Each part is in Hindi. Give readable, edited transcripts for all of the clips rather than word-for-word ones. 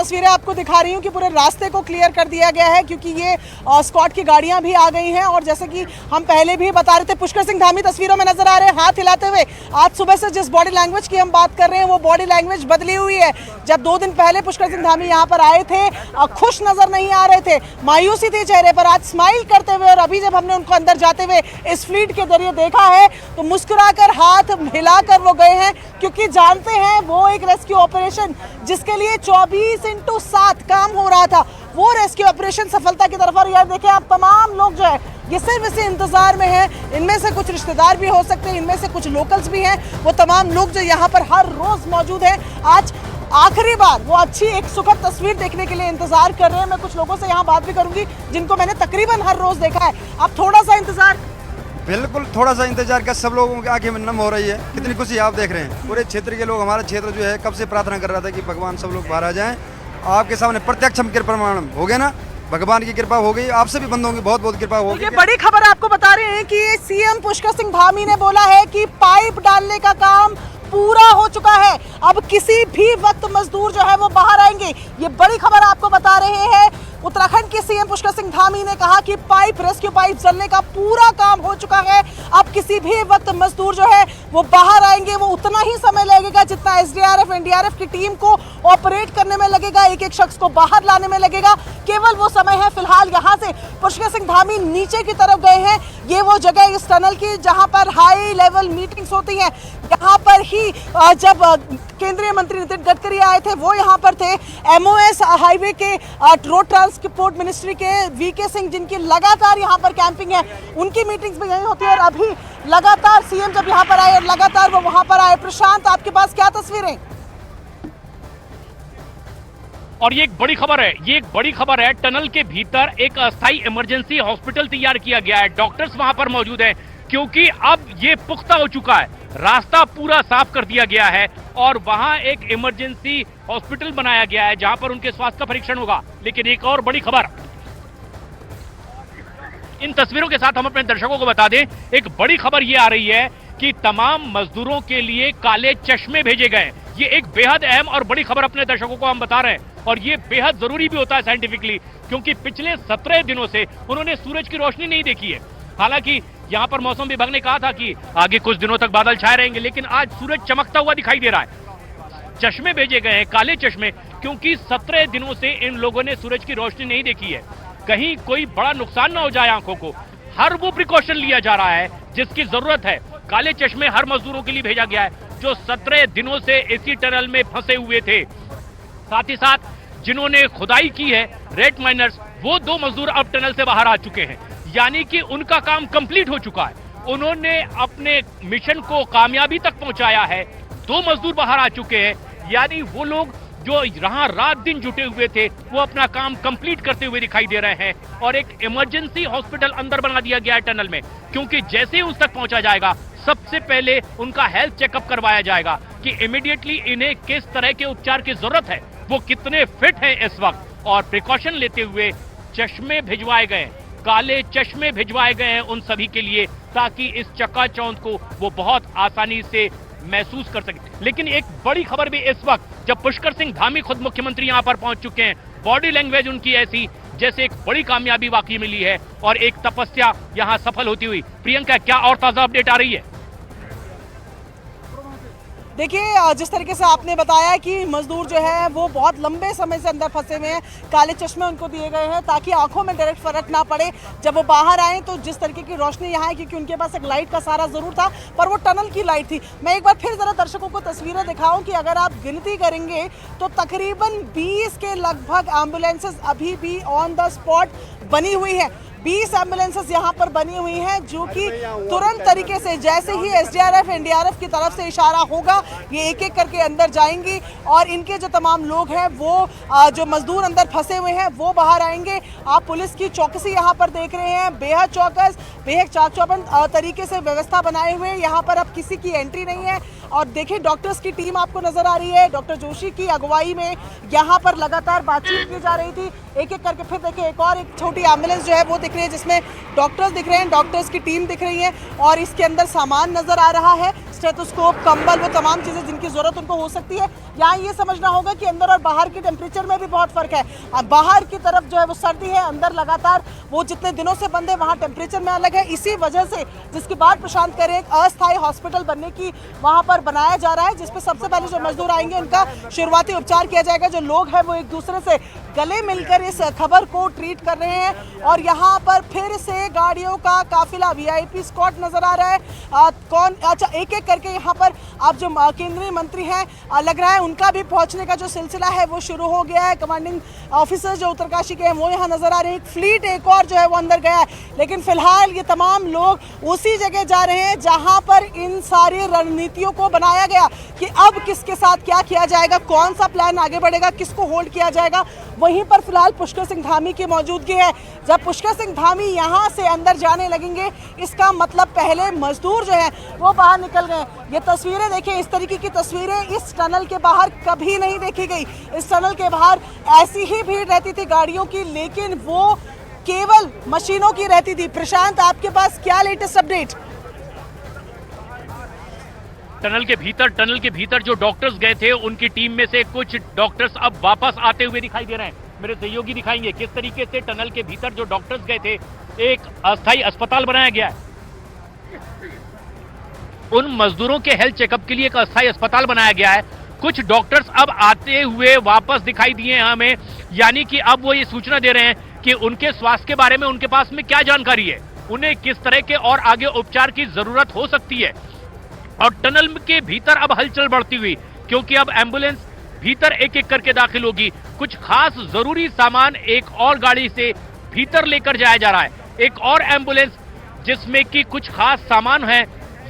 तस्वीरें आपको दिखा रही हूँ कि पूरे रास्ते को क्लियर कर दिया गया है क्योंकि ये स्क्वाड की गाड़ियां भी आ गई हैं। और जैसे कि हम पहले भी बता रहे थे, पुष्कर सिंह धामी तस्वीरों में नजर आ रहे हैं हाथ हिलाते हुए। आज सुबह से जिस बॉडी लैंग्वेज की हम बात कर रहे हैं वो बॉडी लैंग्वेज बदली हुई है। जब 2 दिन पहले पुष्कर सिंह धामी यहाँ पर आए थे खुश नजर नहीं आ रहे थे, मायूसी थी चेहरे पर। आज स्माइल करते हुए, और अभी जब हमने उनको अंदर जाते हुए इस फ्लीट के जरिए देखा है तो मुस्कुराकर हाथ हिलाकर वो गए हैं क्योंकि जानते हैं वो एक रेस्क्यू ऑपरेशन जिसके लिए 24/7 काम हो रहा था, वो रेस्क्यू ऑपरेशन सफलता की तरफ। और यार देखिए आप, तमाम लोग जो है ये सिर्फ इसी इंतजार में हैं। इनमें से कुछ रिश्तेदार भी हो सकते हैं, इनमें से कुछ लोकल्स भी हैं। वो तमाम लोग जो यहाँ पर हर रोज मौजूद हैं, आज आखिरी बार वो अच्छी एक सुखद तस्वीर देखने के लिए इंतजार कर रहे हैं। मैं कुछ लोगों से यहाँ बात भी करूंगी जिनको मैंने तकरीबन हर रोज देखा है। आप थोड़ा सा इंतजार, बिल्कुल थोड़ा सा इंतजार का, सब लोगों की आंखें नम हो रही है। कितनी खुशी आप देख रहे हैं। पूरे क्षेत्र के लोग, हमारा क्षेत्र जो है कब से प्रार्थना कर रहा था कि भगवान सब लोग बाहर आ जाएं। आपके सामने प्रत्यक्ष प्रमाण हो गए ना, भगवान की कृपा हो गई, आपसे भी बंदों की बहुत बहुत कृपा हो गई। ये बड़ी खबर आपको बता रहे हैं कि सीएम पुष्कर सिंह धामी ने बोला है कि पाइप डालने का काम पूरा हो चुका है, अब किसी भी वक्त मजदूर जो है वो बाहर आएंगे। ये बड़ी खबर आपको बता रहे हैं। उत्तराखंड के सीएम पुष्कर सिंह धामी ने कहा कि रेस्क्यू पाइप जलने का पूरा काम हो चुका है, अब किसी भी वक्त मजदूर जो है वो बाहर आएंगे। वो उतना ही समय लगेगा जितना एसडीआरएफ एनडीआरएफ की टीम को ऑपरेट करने में लगेगा, एक एक शख्स को बाहर लाने में लगेगा, केवल वो समय है। फिलहाल यहाँ से पुष्कर सिंह धामी नीचे की तरफ गए हैं। ये वो जगह इस टनल की जहाँ पर हाई लेवल मीटिंग्स होती हैं। यहाँ पर ही जब केंद्रीय मंत्री नितिन गडकरी आए थे वो यहाँ पर थे। एमओएस हाईवे के रोड ट्रांसपोर्ट मिनिस्ट्री के वीके सिंह, जिनकी लगातार यहाँ पर कैंपिंग है, उनकी मीटिंग्स भी यहीं होती है। और अभी लगातार सीएम जब यहाँ पर आए और लगातार वो वहाँ पर आए। प्रशांत, आपके पास क्या तस्वीरें? और ये एक बड़ी खबर है, ये एक बड़ी खबर है। टनल के भीतर एक अस्थायी इमरजेंसी हॉस्पिटल तैयार किया गया है। डॉक्टर्स वहां पर मौजूद हैं क्योंकि अब ये पुख्ता हो चुका है, रास्ता पूरा साफ कर दिया गया है और वहां एक इमरजेंसी हॉस्पिटल बनाया गया है जहां पर उनके स्वास्थ्य का परीक्षण होगा। लेकिन एक और बड़ी खबर, इन तस्वीरों के साथ हम अपने दर्शकों को बता दें, एक बड़ी खबर ये आ रही है कि तमाम मजदूरों के लिए काले चश्मे भेजे गए। ये एक बेहद अहम और बड़ी खबर अपने दर्शकों को हम बता रहे हैं और ये बेहद जरूरी भी होता है साइंटिफिकली, क्योंकि पिछले 17 दिनों से उन्होंने सूरज की रोशनी नहीं देखी है। हालांकि यहां पर मौसम विभाग ने कहा था कि आगे कुछ दिनों तक बादल छाए रहेंगे, लेकिन आज सूरज चमकता हुआ दिखाई दे रहा है। चश्मे भेजे गए हैं, काले चश्मे, क्योंकि 17 दिनों से इन लोगों ने सूरज की रोशनी नहीं देखी है। कहीं कोई बड़ा नुकसान ना हो जाए आंखों को, हर वो प्रिकॉशन लिया जा रहा है जिसकी जरूरत है। काले चश्मे हर मजदूरों के लिए भेजा गया है जो 17 दिनों से इसी टनल में फंसे हुए थे। साथ ही साथ जिन्होंने खुदाई की है, रेड माइनर्स, वो 2 मजदूर अब टनल से बाहर आ चुके हैं, यानी कि उनका काम कंप्लीट हो चुका है। उन्होंने अपने मिशन को कामयाबी तक पहुंचाया है। 2 मजदूर बाहर आ चुके हैं, यानी वो लोग जो यहाँ रात दिन जुटे हुए थे वो अपना काम कंप्लीट करते हुए दिखाई दे रहे हैं। और एक इमरजेंसी हॉस्पिटल अंदर बना दिया गया है टनल में, क्योंकि जैसे ही उस तक पहुंचा जाएगा सबसे पहले उनका हेल्थ चेकअप करवाया जाएगा कि इमीडिएटली इन्हें किस तरह के उपचार की जरूरत है, वो कितने फिट हैं इस वक्त। और प्रिकॉशन लेते हुए चश्मे भिजवाए गए, काले चश्मे भिजवाए गए हैं उन सभी के लिए, ताकि इस चकाचौंध को वो बहुत आसानी से महसूस कर सके। लेकिन एक बड़ी खबर भी इस वक्त, जब पुष्कर सिंह धामी खुद मुख्यमंत्री यहां पर पहुंच चुके हैं, बॉडी लैंग्वेज उनकी ऐसी जैसे एक बड़ी कामयाबी वाकई मिली है और एक तपस्या यहां सफल होती हुई। प्रियंका, क्या और ताजा अपडेट आ रही है? देखिए, जिस तरीके से आपने बताया कि मजदूर जो है वो बहुत लंबे समय से अंदर फंसे हुए हैं, काले चश्मे उनको दिए गए हैं ताकि आंखों में डायरेक्ट फर्क ना पड़े जब वो बाहर आए। तो जिस तरीके की रोशनी यहाँ है, क्योंकि उनके पास एक लाइट का सहारा जरूर था पर वो टनल की लाइट थी। मैं एक बार फिर जरा दर्शकों को तस्वीरें दिखाऊं कि अगर आप गिनती करेंगे तो तकरीबन 20 के लगभग एम्बुलेंसेस अभी भी ऑन द स्पॉट बनी हुई है। 20 एम्बुलेंसेस यहाँ पर बनी हुई हैं जो कि तुरंत तरीके से जैसे ही एसडीआरएफ एनडीआरएफ की तरफ से इशारा होगा ये एक एक करके अंदर जाएंगी और इनके जो तमाम लोग हैं वो जो मजदूर अंदर फंसे हुए हैं वो बाहर आएंगे। आप पुलिस की चौकसी यहाँ पर देख रहे हैं, बेहद चौकस, बेहद चाक चौबंद तरीके से व्यवस्था बनाए हुए। यहाँ पर अब किसी की एंट्री नहीं है। और देखिए, डॉक्टर्स की टीम आपको नजर आ रही है, डॉक्टर जोशी की अगुवाई में यहाँ पर लगातार बातचीत की जा रही थी। एक एक करके फिर देखिए एक छोटी एम्बुलेंस जो है वो दिख रही है जिसमें डॉक्टर्स दिख रहे हैं, डॉक्टर्स की टीम दिख रही है और इसके अंदर सामान नजर आ रहा है। स्टेथोस्कोप, कंबल, वो तमाम चीज़ें जिनकी ज़रूरत उनको हो सकती है। यहाँ ये समझना होगा कि अंदर और बाहर के टेम्परेचर में भी बहुत फ़र्क है। बाहर की तरफ जो है वो सर्दी है, अंदर लगातार वो जितने दिनों से बंद है वहाँ टेम्परेचर में अलग है। इसी वजह से जिसकी बात प्रशांत कह रहे हैं, एक अस्थायी हॉस्पिटल बनने की वहाँ पर बनाया जा रहा है, जिसपे सबसे पहले जो मजदूर आएंगे उनका शुरुआती उपचार किया जाएगा। जो लोग हैं वो एक दूसरे से गले मिलकर इस खबर को ट्रीट कर रहे हैं। और यहाँ पर फिर से गाड़ियों का काफिला, वीआईपी स्क्वाड नजर आ रहा है। अच्छा, एक एक करके यहाँ पर अब जो केंद्रीय मंत्री हैं लग रहा है उनका भी पहुँचने का जो सिलसिला है वो शुरू हो गया है। कमांडिंग ऑफिसर्स जो उत्तरकाशी के हैं वो यहाँ नजर आ रहे हैं। एक फ्लीट एक और जो है वो अंदर गया है, लेकिन फिलहाल ये तमाम लोग उसी जगह जा रहे हैं जहाँ पर इन सारी रणनीतियों को बनाया गया कि अब किसके साथ क्या किया जाएगा, कौन सा प्लान आगे बढ़ेगा, किसको होल्ड किया जाएगा। वहीं पर फिलहाल पुष्कर सिंह धामी की मौजूदगी है। जब पुष्कर सिंह धामी यहाँ से अंदर जाने लगेंगे, इसका मतलब पहले मजदूर जो है वो बाहर निकल गए। ये तस्वीरें देखिए, इस तरीके की तस्वीरें इस टनल के बाहर कभी नहीं देखी गई। इस टनल के बाहर ऐसी ही भीड़ रहती थी गाड़ियों की, लेकिन वो केवल मशीनों की रहती थी। प्रशांत, आपके पास क्या लेटेस्ट अपडेट? टनल के भीतर जो डॉक्टर्स गए थे उनकी टीम में से कुछ डॉक्टर्स अब वापस आते हुए दिखाई दे रहे हैं। मेरे सहयोगी दिखाएंगे किस तरीके से टनल के भीतर जो डॉक्टर्स गए थे एक अस्थायी अस्पताल बनाया गया है। उन मजदूरों के हेल्थ चेकअप के लिए एक अस्थायी अस्पताल बनाया गया है। कुछ डॉक्टर्स अब आते हुए वापस दिखाई दिए हैं हमें, यानी कि अब वो ये सूचना दे रहे हैं कि उनके स्वास्थ्य के बारे में उनके पास में क्या जानकारी है, उन्हें किस तरह के और आगे उपचार की जरूरत हो सकती है। और टनल के भीतर अब हलचल बढ़ती हुई, क्योंकि अब एम्बुलेंस भीतर एक एक करके दाखिल होगी। कुछ खास जरूरी सामान एक और गाड़ी से भीतर लेकर जाया जा रहा है। एक और एम्बुलेंस जिसमें कि कुछ खास सामान है,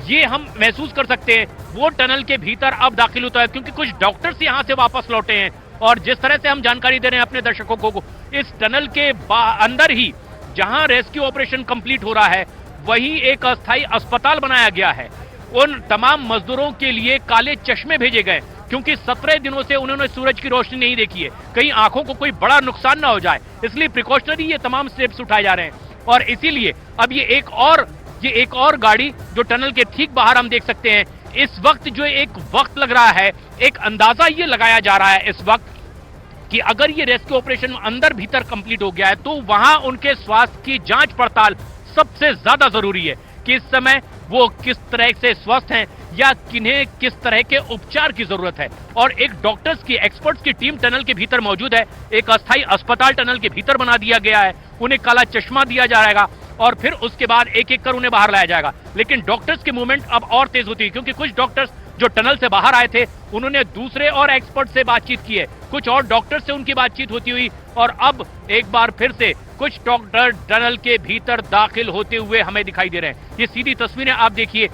ये हम महसूस कर सकते हैं, वो टनल के भीतर अब दाखिल होता है, क्योंकि कुछ डॉक्टर्स यहां से वापस लौटे हैं। और जिस तरह से हम जानकारी दे रहे हैं अपने दर्शकों को, इस टनल के अंदर ही जहां रेस्क्यू ऑपरेशन कंप्लीट हो रहा है, वहीं एक अस्थायी अस्पताल बनाया गया है। उन तमाम मजदूरों के लिए काले चश्मे भेजे गए, क्योंकि 17 दिनों से उन्होंने सूरज की रोशनी नहीं देखी है, कहीं आंखों को कोई बड़ा नुकसान ना हो जाए, इसलिए प्रिकॉशनरी ये तमाम स्टेप्स उठाए जा रहे हैं। और इसीलिए अब ये एक और गाड़ी जो टनल के ठीक बाहर हम देख सकते हैं। इस वक्त जो एक वक्त लग रहा है, एक अंदाजा ये लगाया जा रहा है इस वक्त कि अगर ये रेस्क्यू ऑपरेशन अंदर भीतर कंप्लीट हो गया है तो वहां उनके स्वास्थ्य की जांच पड़ताल सबसे ज्यादा जरूरी है कि इस समय वो किस तरह से स्वस्थ हैं या किन्हें किस तरह के उपचार की जरूरत है। और एक डॉक्टर्स की, एक्सपर्ट्स की टीम टनल के भीतर मौजूद है। एक अस्थायी अस्पताल टनल के भीतर बना दिया गया है, उन्हें काला चश्मा दिया जाएगा और फिर उसके बाद एक एक कर उन्हें बाहर लाया जाएगा। लेकिन डॉक्टर्स की मूवमेंट अब और तेज होती है, क्योंकि कुछ डॉक्टर्स जो टनल से बाहर आए थे उन्होंने दूसरे और एक्सपर्ट से बातचीत की है, कुछ और डॉक्टर से उनकी बातचीत होती हुई, और अब एक बार फिर से कुछ डॉक्टर टनल के भीतर दाखिल होते हुए हमें दिखाई दे रहे हैं। ये सीधी तस्वीरें आप देखिए